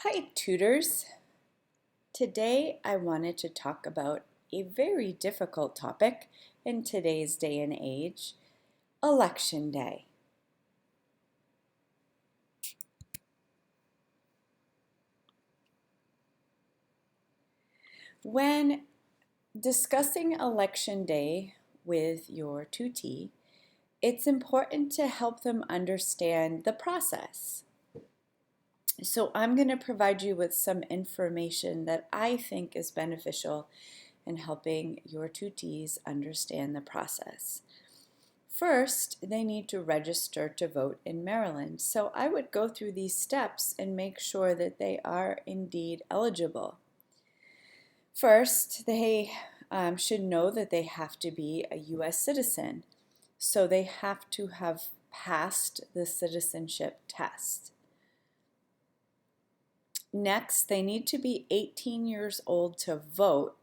Hi, tutors. Today I wanted to talk about a very difficult topic in today's day and age, Election Day. When discussing Election Day with your tutee, it's important to help them understand the process. So I'm going to provide you with some information that I think is beneficial in helping your tutees understand the process. First, they need to register to vote in Maryland. So I would go through these steps and make sure that they are indeed eligible. First, they should know that they have to be a U.S. citizen. So they have to have passed the citizenship test. Next, they need to be 18 years old to vote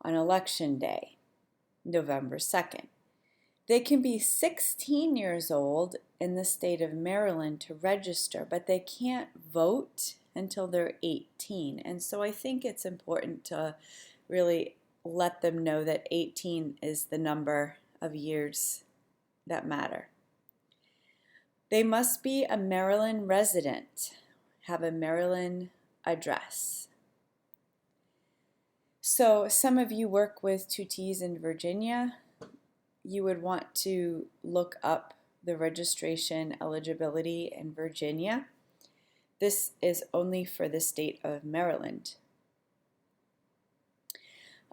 on Election Day, November 2nd. They can be 16 years old in the state of Maryland to register, but they can't vote until they're 18. And so I think it's important to really let them know that 18 is the number of years that matter. They must be a Maryland resident, have a Maryland address. So some of you work with tutees in Virginia. You would want to look up the registration eligibility in Virginia. This is only for the state of Maryland.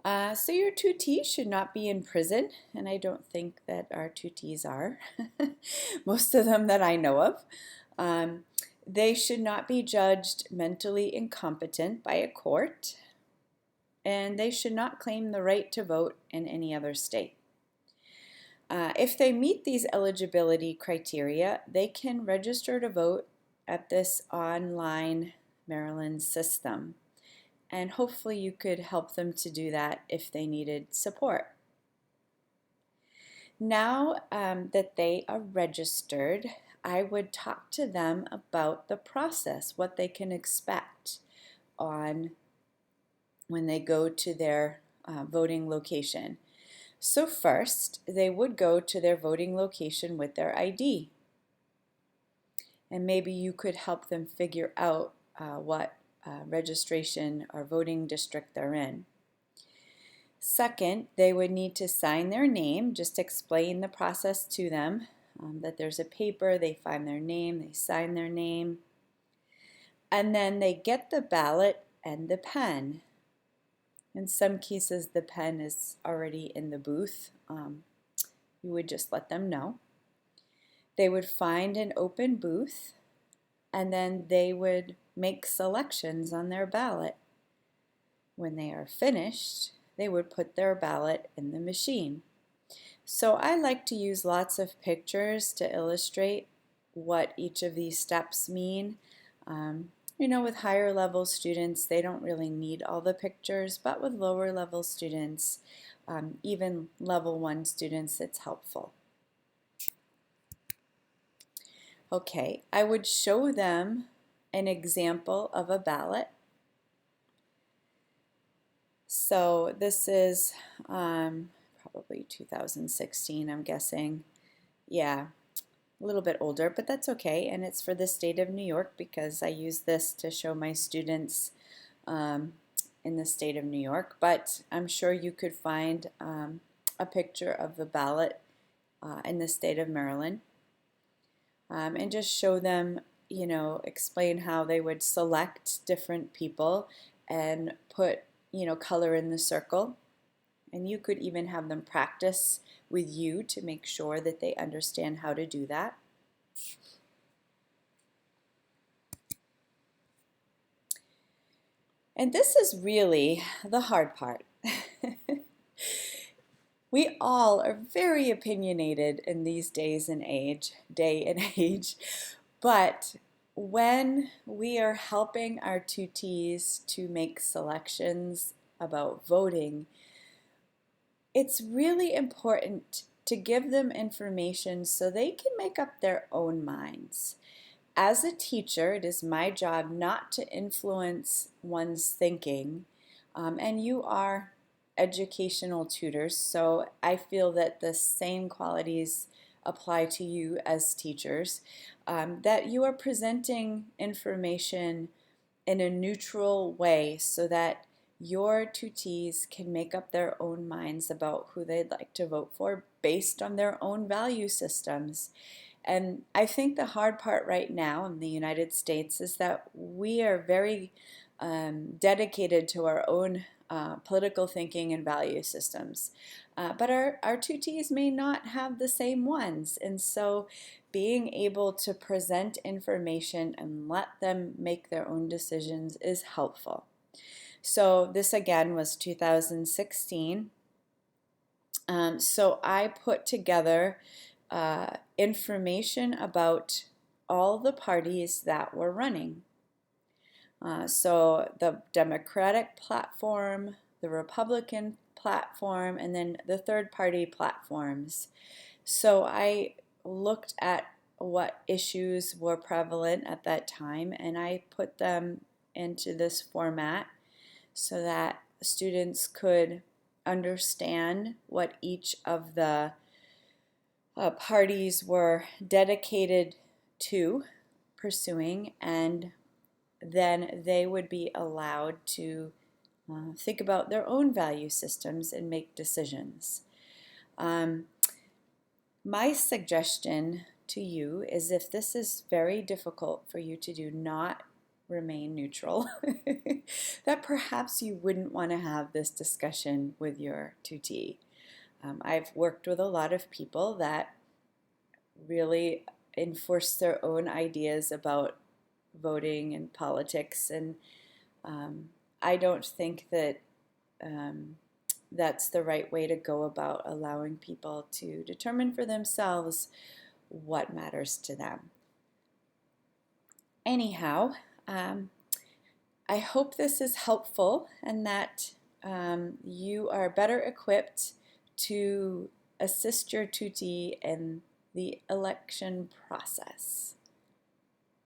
So your tutee should not be in prison, and I don't think that our tutees are, most of them that I know of. They should not be judged mentally incompetent by a court, and they should not claim the right to vote in any other state. If they meet these eligibility criteria, they can register to vote at this online Maryland system. And hopefully you could help them to do that if they needed support. Now that they are registered, I would talk to them about the process, what they can expect on when they go to their voting location. So first, they would go to their voting location with their ID. And maybe you could help them figure out what registration or voting district they're in. Second, they would need to sign their name. Just explain the process to them, that there's a paper, they find their name, they sign their name. And then they get the ballot and the pen. In some cases, the pen is already in the booth. You would just let them know. They would find an open booth, and then they would make selections on their ballot. When they are finished, they would put their ballot in the machine. So I like to use lots of pictures to illustrate what each of these steps mean. With higher level students, they don't really need all the pictures, but with lower level students, even level 1 students, it's helpful. Okay, I would show them an example of a ballot. So this is probably 2016, I'm guessing. Yeah. A little bit older, but that's okay, and it's for the state of New York because I use this to show my students in the state of New York, but I'm sure you could find a picture of the ballot in the state of Maryland, and just show them, explain how they would select different people and put, color in the circle. And you could even have them practice with you to make sure that they understand how to do that. And this is really the hard part. We all are very opinionated in these day and age, but when we are helping our tutees to make selections about voting, it's really important to give them information so they can make up their own minds. As a teacher, it is my job not to influence one's thinking, and you are educational tutors, so I feel that the same qualities apply to you as teachers, that you are presenting information in a neutral way so that your tutees can make up their own minds about who they'd like to vote for based on their own value systems. And I think the hard part right now in the United States is that we are very dedicated to our own political thinking and value systems. But our tutees may not have the same ones. And so being able to present information and let them make their own decisions is helpful. So this again was 2016. So I put together information about all the parties that were running. So the Democratic platform, the Republican platform, and then the third party platforms. So I looked at what issues were prevalent at that time, and I put them into this format so that students could understand what each of the parties were dedicated to pursuing, and then they would be allowed to think about their own value systems and make decisions. My suggestion to you is, if this is very difficult for you to do, not remain neutral, that perhaps you wouldn't want to have this discussion with your tutee. I've worked with a lot of people that really enforce their own ideas about voting and politics, and I don't think that that's the right way to go about allowing people to determine for themselves what matters to them. Anyhow, I hope this is helpful and that you are better equipped to assist your tutee in the election process.